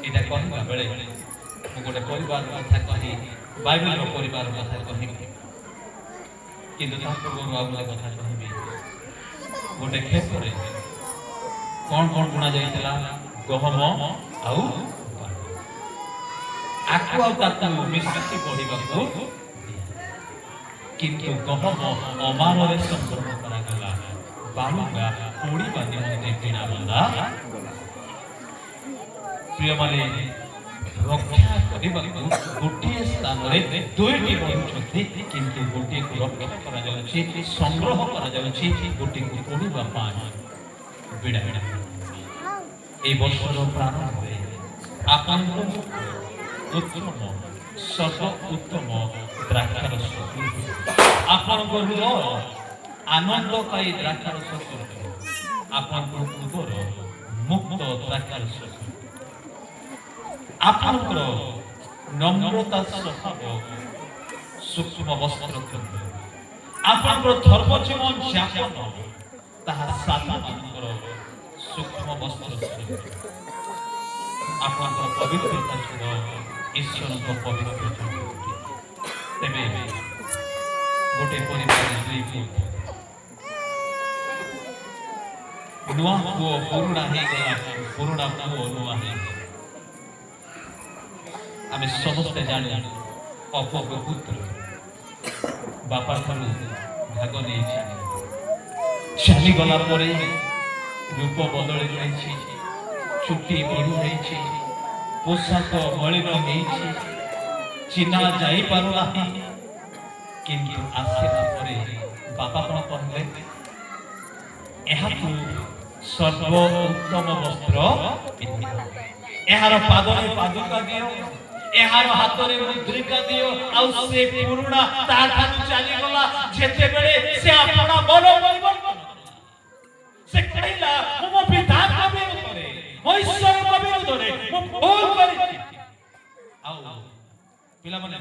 ଏଇଟା କହିବା ବେଳେ ମୁଁ ଗୋଟେ ପରିବାର କଥା କହି, ବାଇବେଲର ପରିବାର କଥା କହିବି, କିନ୍ତୁ ତା ପୂର୍ବରୁ ଆଉ ଗୋଟେ କଥା କହିବି। ଗୋଟେ କ୍ଷେତ୍ରରେ କଣ କଣ ବୁଣା ଯାଇଥିଲା? ଗହମ ଆଉ ଆକୁ ଆଉ ତାକୁ ମିଶିକି ବଢିବାକୁ କିନ୍ତୁ ଗହମ ଅମାରରେ ସଂଗ୍ରହ କରାଗଲା, ବାଳୁଙ୍ଗା ପୋଡ଼ିବା ନିମନ୍ତେ କିଣାଗଲା। ପ୍ରିୟମାନେ, ରକ୍ଷା କରିବାକୁ ଗୋଟିଏ ସ୍ଥାନରେ ଦୁଇଟି ବଢୁଛନ୍ତି, କିନ୍ତୁ ଗୋଟିଏକୁ ରକ୍ଷା କରାଯାଉଛି, ସଂଗ୍ରହ କରାଯାଉଛି, ଗୋଟିଏକୁ ପୋଡ଼ିବା ପାଇଁ ବିଡ଼ା ବିଡ଼ା। এই ବର୍ଷର ପ୍ରାରମ୍ଭରେ ଆପଣଙ୍କ ଉତ୍ତମ ସର୍ବ ଉତ୍ତମ ଦ୍ରାକ୍ଷାରସ ଆପଣଙ୍କ ହୃଦୟ ଆନନ୍ଦ ପାଇ ଦ୍ରାକ୍ଷାରସ ଆପଣଙ୍କ ହୃଦୟର ମୁକ୍ତ ଦ୍ରାକ୍ଷାରସ ଆପଣଙ୍କର নম্রতা ସ୍ୱଭାବ ସୂକ୍ଷ୍ମ ବସ୍ତ୍ର ଆପଣଙ୍କର ଧର୍ମ ଜୀବନ ଯାପନ ତାହା ସାଧୁମାନଙ୍କର ସୂକ୍ଷ୍ମ ବସ୍ତ୍ର ଆପଣଙ୍କର ପବିତ୍ରତା ଥିବ ଈଶ୍ୱରଙ୍କ ପବିତ୍ର। ତେବେ ଗୋଟେ ପରିବାର ଦୁଇ ନୂଆ ପୁଅ ପୁରୁଣା ହେଇଗଲା, ପୁରୁଣା ପୁଅ ନୂଆ ହେଇଗଲା। ଆମେ ସମସ୍ତେ ଜାଣୁ ଅପୋଗ ପୁତ୍ର ବାପା ଠାରୁ ଭାଗ ନେଇ ଚାଲିଗଲା ପରେ ରୂପ ବଦଳି ଯାଇଛି, ଚୁଟି ବଢି ଯାଇଛି, ପୋଷାକ ମଳିନ ହେଇଛି, ଚିହ୍ନା ଯାଇପାରୁନାହିଁ। କିନ୍ତୁ ଆସିଲା ପରେ ବାପା କଣ କହିଲେ? ଏହାକୁ ସର୍ବ ଉତ୍ତମ ବସ୍ତ୍ର ପିନ୍ଧିବ, ଏହାର ପାଦରେ ପାଦୁକା ଦିଅ, ଏହାର ହାତରେ ମୁଦ୍ରିକା ଦିଅ। ଆଉ ସେ ପୁରୁଣା ତାଠାରୁ ଚାଲିଗଲା ଯେତେବେଳେ ସେ ଆପଣା ମନ ପରିବର୍ତ୍ତନ କଲା। ସେ କହିଲା, ମୁଁ ମୋ ପିତାଙ୍କ ବିରୁଦ୍ଧରେ, ମୋ ଈଶ୍ୱରଙ୍କ ବିରୁଦ୍ଧରେ ମୁଁ ଭୁଲ କରିଛି। ଆଉ ପିଲାମାନେ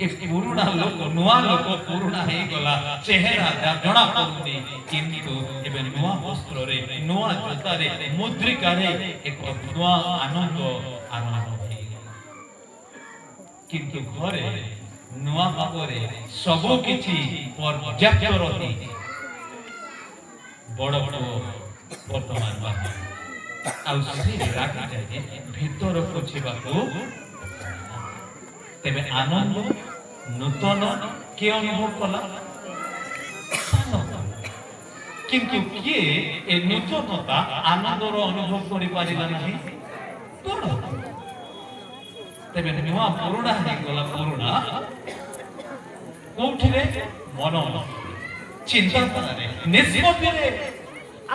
ଏ ପୁରୁଣା ଲୋକ ନୂଆ ଲୋକ ପୁରୁଣା ହେଇଗଲା, ଚେହେରା ଜଣା ପଡୁନି, କିନ୍ତୁ ଏବେ ନୂଆ ବସ୍ତ୍ରରେ, ନୂଆ ଜୋତାରେ, ମୁଦ୍ରିକାରେ ଏକ ନୂଆ ଆନନ୍ଦ ହେଇଗଲା। କିନ୍ତୁ ଘରେ ନୂଆ ଭାବରେ ସବୁ କିଛି ପର୍ଯ୍ୟାପ୍ତ ରହି ବଡ଼ ପୁଅ ବର୍ତ୍ତମାନ ଆଉ ସେ ରାଗିଯାଏ ଭିତରକୁ ଯିବାକୁ। ତେବେ ଆନନ୍ଦ ନୂତନ କିଏ ଅନୁଭବ କଲା? କିନ୍ତୁ କିଏ ଏ ନୂତନତା ଆନନ୍ଦର ଅନୁଭବ କରିପାରିଲା ନାହିଁ? ତେବେ ନୂଆ ପୁରୁଣା ହେଇଗଲା। ପୁରୁଣା କୋଉଠିରେ? ମନ ଚିନ୍ତାଧାରାରେ, ନିଷ୍ପତ୍ତିରେ,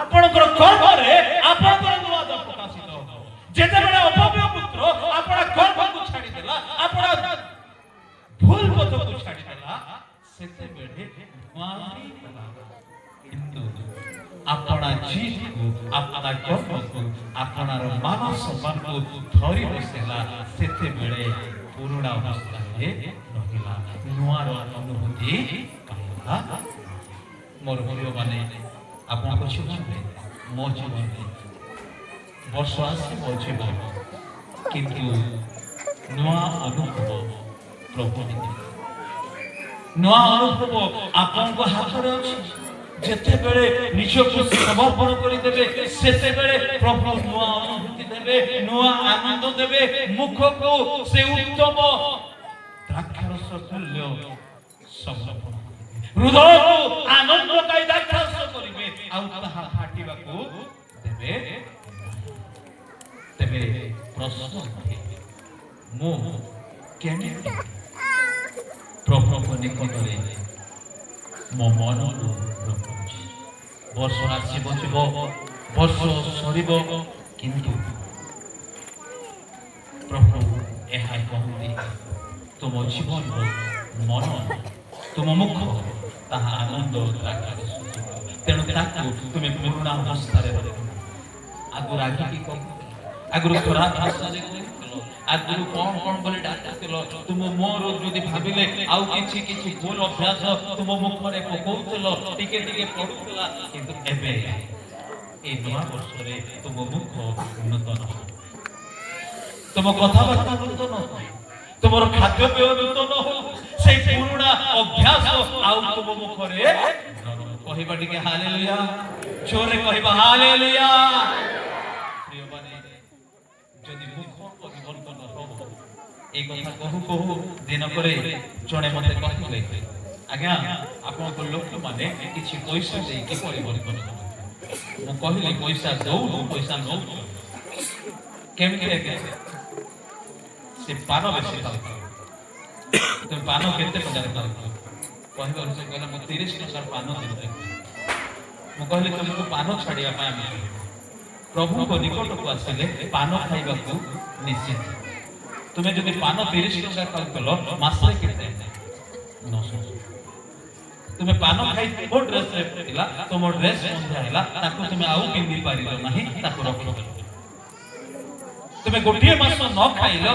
ଆପଣଙ୍କର କର୍ମରେ ଆପଣଙ୍କର ନୂଆ ପ୍ରକାଶିତ ହେବ। ଯେତେବେଳେ ଅପବ୍ୟ ପୁତ୍ର ଆପଣ କର୍ମକୁ ଛାଡ଼ିଦେଲା, ଆପଣ ଭୁଲ ପଥକୁ ଛାଡ଼ିଦେଲା, ସେତେବେଳେ କିନ୍ତୁ ଆପଣା ଜିଦକୁ, ଆପଣା କର୍ମକୁ, ଆପଣାର ମାନ ସମ୍ମାନକୁ ଧରି ବସିଲା, ସେତେବେଳେ ପୁରୁଣା ଅବସ୍ଥାରେ ରହିଲା, ନୂଆର ଅନୁଭୂତି ପାଇଲା। ମୋର ପ୍ରିୟମାନେ, ଆପଣଙ୍କ ଜୀବନରେ, ମୋ ଜୀବନରେ ବର୍ଷ ଆସିବ ଯିବ, କିନ୍ତୁ ନୂଆ ଅନୁଭବ ପ୍ରଭୁ ନୂଆ ଅନୁଭବ ଆପଣଙ୍କ ହାତରେ ଅଛି। ଯେତେବେଳେ ନିଜକୁ ସମର୍ପଣ କରିଦେବେ, ସେତେବେଳେ ପ୍ରଭୁ ନୂଆ ଅନୁଭୂତି ଦେବେ, ନୂଆ ଆନନ୍ଦ ଦେବେ। ମୁଖକୁ ସେ ଉତ୍ତମ ଦ୍ରାକ୍ଷାରସ ତୁଲ୍ୟ ସମର୍ପଣ, ହୃଦୟକୁ ଆନନ୍ଦକାରୀ ଦ୍ରାକ୍ଷାରସ କରିବେ, ଆଉ ତାହା ଫାଟିବାକୁ ଦେବେ। ତେବେ ପ୍ରଶ୍ନ, ମୁଁ କେମିତି ପ୍ରଭୁଙ୍କ ନିକଟରେ ମୋ ମନକୁ ରଖୁଛି? ବର୍ଷ ଆସିବ ଯିବ, ବର୍ଷ ସରିବ, କିନ୍ତୁ ପ୍ରଭୁ ଏହା କହନ୍ତି, ତୁମ ଜୀବନର ମନ, ତୁମ ମୁଖ ତାହା ଆନନ୍ଦ ଦ୍ରାକ୍ଷାରସ। ତେଣୁ ତାକୁ ତୁମେ ପୁରୁଣା ଅବସ୍ଥାରେ ରଖ। ଆଗରୁ ରାଗିକି କହୁଥିଲ, ଆଗରୁ ଖରାପ ଭାଷାରେ କହୁଥିଲ, ଆଗରୁ କଣ ବୋଲି ଡାକୁଥିଲ, ତୁମ ମୋର ଯଦି ଭାବିଲେ ଆଉ କିଛି ଭୁଲ ଅଭ୍ୟାସ ତୁମ ମୁଖରେ ପକଉଥିଲ, ଟିକେ ପଡୁଥିଲା। କିନ୍ତୁ ଏବେ এই নয়া বছরে তুম মুখ নূতন, তুম কথাবার্তা নূতন, তোমার খাদ্যপেয় নূতন হোক, সেই পুরোনা অভ্যাস আউ তুম মুখরে কহিবা টিকে হালেলুয়া, জোরে কহিবা হালেলুয়া। প্রিয় মানে যদি মুখ এই কথা কহু কহু দিন করে জনে মতে কহিলে আজ্ঞা আপনার লোক মানে কিছু পয়সা দেই কি পরিবর্তন ମୁଁ କହିଲି ପଇସା ଦଉନୁ ପଇସା ନଉଛୁ କେମିତି ଆଜ୍ଞା ସେ ପାନ ବେଶୀ ଖାଉଛ ତୁମେ ପାନ କେତେ ଟଙ୍କାରେ ଖାଉଛ କହିବାରୁ ସେ କହିଲା ମୁଁ 30 ଟଙ୍କାର ପାନ ଦେଉଛି ମୁଁ କହିଲି ତୁମକୁ ପାନ ଛାଡ଼ିବା ପାଇଁ ଆମେ ପ୍ରଭୁଙ୍କ ନିକଟକୁ ଆସିଲେ ପାନ ଖାଇବାକୁ ନିଶ୍ଚିତ ତୁମେ ଯଦି ପାନ 30 ଟଙ୍କା ଖାଉଥିଲ ମାସରେ କେତେ 900 तुमे पान खाई ओ ड्रेस रे पिला तुम ड्रेस बंधा हैला ताको तुमे आउ पिंदी पारिलो नाही ताको रखलो तुमे गोटिए मास न खाइलो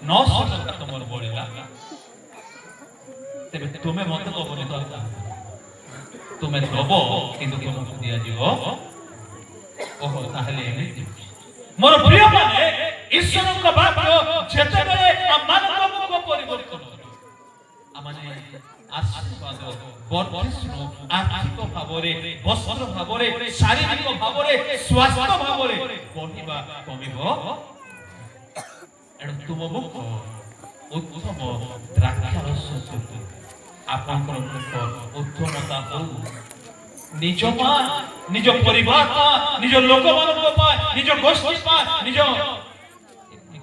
900 टका तुमर बळिला तेबे तुमे मत कबनी करता तुमे दबो किंतु तुमको दिया जीवो ओहो ताहले एमिति मोर प्रिय माने ईश्वर को बात जेते बेले अमान को परिवर्तन आमाने आशीर्वाद वर्धिष्णु आर्थिक भावरे वस्त्र भावरे शारीरिक भावरे स्वास्थ्य भावरे बढ़िबा कमिबो एणु तुम मुख उत्तम द्राक्षारस सुतु आपनकर मुख उत्तमता हो निज मा निज परिवार मा निज लोक मानक पा निज गोष्ठी पा निज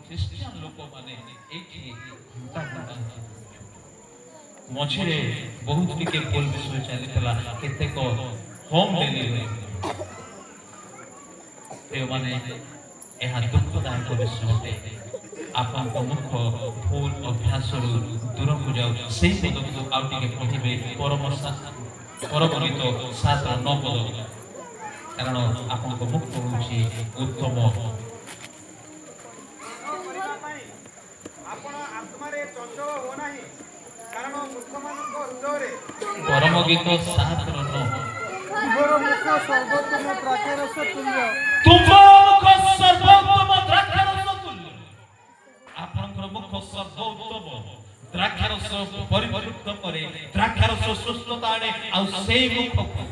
ख्रिस्टियन लोक माने एठी मझे बहुत टिके पोल विषय चलीला केतेक होम डिलीवरी ए माने एहा दुखदायक विषय होते आपन को मुख फूल अभ्यास दूर को जाऊ सेही पद को आउ टिके पढिबे परमरित शास्त्र 9 पद कारण आपन को मुख होउची उत्तम ଆପଣ ଆତ୍ମାରେ ଚଞ୍ଚଳ ହୁଅ ନାହିଁ କାରଣ ମୂର୍ଖମାନଙ୍କ ହୃଦୟରେ परम गीत 7 ର 9 ତୁମର ମୁଖ ସର୍ବୋତ୍ତମ ଦ୍ରାକ୍ଷାରସ ତୁଲ୍ୟ ଆପଣଙ୍କର ମୁଖ ସର୍ବୋତ୍ତମ ଦ୍ରାକ୍ଷାରସ ପରିପୂର୍ଣ୍ଣ କରେ ଦ୍ରାକ୍ଷାରସ ସୁସ୍ଥତା ଆଣେ ଆଉ ସେଇ ମୁଖକୁ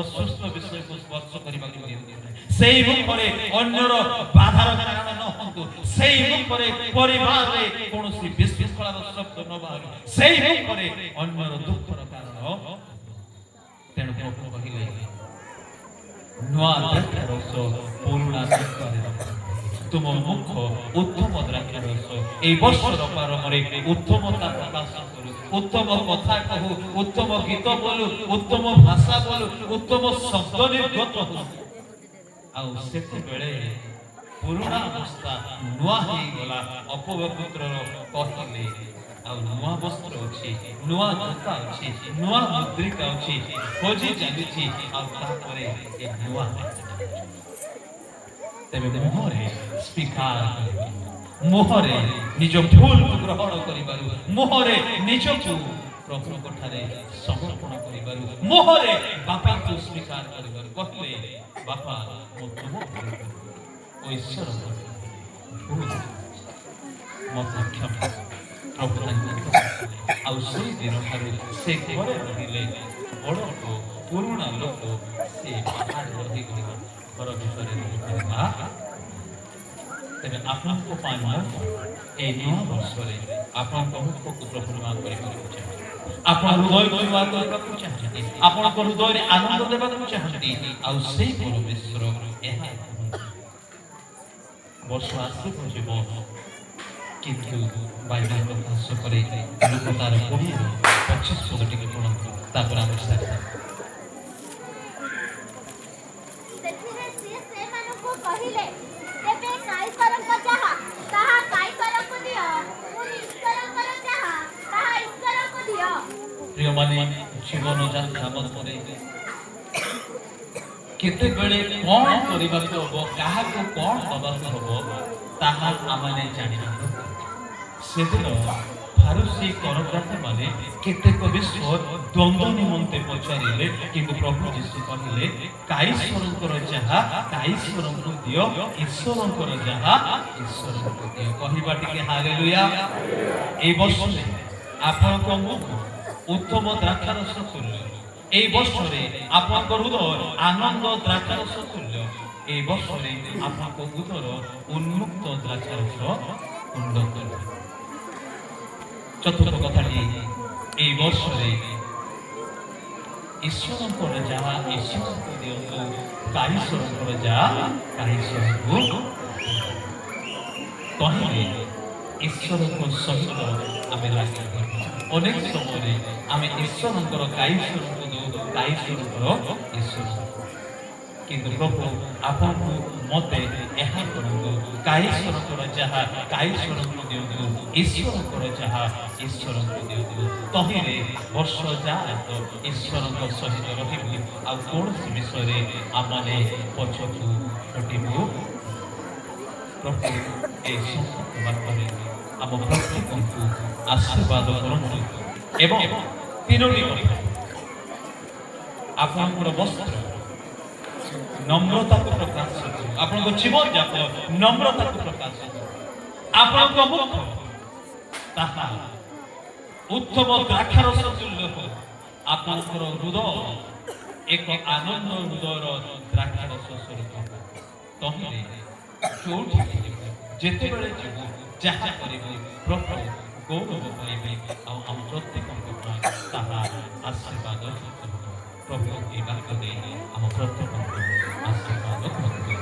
ଅସୁସ୍ଥ ବିଷୟକୁ ସ୍ପର୍ଶ କରିବାକୁ ଦିଅନ୍ତି ସେଇ ମୁଖରେ ଅନ୍ୟର ବାଧାର କାରଣ ନ ହୁଅନ୍ତୁ ସେଇ ମୁଖରେ ପରିବାରରେ କୌଣସି ବିଶୃଙ୍ଖଳାର ଶବ୍ଦ ନ ବାହାରୁ ସେଇ ମୁଖରେ ଅନ୍ୟର ଦୁଃଖର କାରଣ ତେଣୁ ପ୍ରଭୁ କହିଲେ ନୂଆ ଦ୍ରାକ୍ଷାରସ ପୁରୁଣା ଦୁଃଖରେ तुम मुख उत्तम द्राक्षारस ए वर्षर प्रारंभरे उत्तमता प्रकाश करू उत्तम कथा कहू उत्तम गीत बोलू उत्तम भाषा बोलू उत्तम शब्द निर्गत हो आउ सेते बेले पुराना अवस्था नुआ हे गला अपवित्र कहले आउ नुआ वस्त्र अछि नुआ जूता अछि नुआ मुद्रिका अछि खोजी जानिछि आउ तापरे ए नुआ तेबे मुहरे स्वीकार मुहरे निज भूल ग्रहण करिबारु मुहरे निजकु प्रभु कोठारे समर्पण करिबारु मुहरे बापा को स्वीकार करिबारु कहले बापा मो तुम ओ ईश्वर भूल मत क्षमा प्रभु आ से दिन ठारू से घरे रहिले बड़ को पुराना लोक से बाहर रहि गला घर भितर तेरे आपन को पाना ए नया वर्ष रे आपन को मुख को प्रभुमा करि चाहते आपन हृदय को नया करबा चाहते आपन को हृदय रे आनंद देबा चाहते आ से परमेश्वर एहा वर्ष आसी पजिब किंतु बाइबल प्रकाश करे लोक तार 25 पद टिके पढंतु तापर हम साथ कहिले तेबे काई करक चाहा ताहा काई करक दियो पुनी ईश्वर कर चाहा ताहा ईश्वर को दियो प्रिय माने जीवन यात्रा मधुरे केते बेले कोन करिबा को हो काहा को कोन दबा हो ताहा आमाने जानि सेदिन फारूसी करग्राफी माने केतेक विश्व द्वंद्व निमंते पचारिले किंतु प्रभु यीशु कहिले काईश्वरंकर जहा काईश्वरंको दियो ईश्वरंकर जहा ईश्वरंको दियो कहिबा टिके हालेलुया ए वर्षे आपनको मुख उत्तम द्राक्षारस तुल्य ए वर्षे आपनको हृदय आनंद द्राक्षारस तुल्य ए वर्षे आपनको उदर उन्मुक्त द्राक्षारस कुंड तुल्य ଚତୁର୍ଥ କଥାଟି এই ବର୍ଷରେ ଈଶ୍ୱରଙ୍କର ଯାହା ଈଶ୍ୱରଙ୍କୁ ଦିଅନ୍ତୁ, କାଈଶ୍ୱରଙ୍କର ଯାହା କାଈଶ୍ୱରଙ୍କୁ କହିଲେ ଈଶ୍ୱରଙ୍କ ସହିତ ଆମେ ଲାଗିବୁ। ଅନେକ ସମୟରେ ଆମେ ଈଶ୍ୱରଙ୍କର କାଈଶ୍ୱରଙ୍କୁ ଦେଉ, କାଈଶ୍ୱରଙ୍କର ଈଶ୍ୱର। କିନ୍ତୁ ପ୍ରଭୁ ଆପଣଙ୍କୁ ମତେ ଏହା କରନ୍ତୁ, କାଈଶ୍ୱରଙ୍କର ଯାହା କାଈଶ୍ୱରଙ୍କୁ ଦିଅନ୍ତୁ, ଈଶ୍ୱରଙ୍କର ଯାହା ଈଶ୍ୱରଙ୍କୁ ଦିଅନ୍ତୁ। ତହିଁରେ ବର୍ଷ ଯାକ ଈଶ୍ୱରଙ୍କ ସହିତ ରହିବୁ, ଆଉ କୌଣସି ବିଷୟରେ ଆମମାନେ ପଛକୁ ହଟିବୁ। ପ୍ରଭୁ ଏହି ସଂକଟ ବାର୍ତ୍ତାରେ ଆମ ପ୍ରତ୍ୟେକଙ୍କୁ ଆଶୀର୍ବାଦ କରନ୍ତୁ। ଏବଂ ତିନୋଟି କଥା, ଆପଣଙ୍କର ବସ୍ତ୍ର নম্রতাକୁ ପ୍ରକାଶ କରୁ, ଆପଣଙ୍କ ଜୀବନ ଯାକ নম্রତାକୁ ପ୍ରକାଶ କରୁ। ଆପଣଙ୍କ ମୁଖ ତାହା ଉତ୍ତମ ଦ୍ରାକ୍ଷାରସ ତୁଲ୍ୟ ହଉ। ଆପଣଙ୍କର ହୃଦୟ ଏକ ଆନନ୍ଦ ହୃଦୟର ଦ୍ରାକ୍ଷାରସ ସ୍ୱରୂପ। ତହିଁରେ ଯୋଉଠିକି ଯିବୁ, ଯେତେବେଳେ ଯିବୁ, ଯାହା କରିବୁ, ପ୍ରଭୁ ଗୌରବ ପାଇବେ, ଆଉ ଆମ ପ୍ରତ୍ୟେକଙ୍କ ପାଇଁ ତାହା ଆଶୀର୍ବାଦ ହେବ। ପ୍ରଭୁ ଏହି ବାକ୍ୟ ଦେଇ ଆମ ପ୍ରତ୍ୟେକଙ୍କୁ ଆଶୀର୍ବାଦ କରନ୍ତୁ।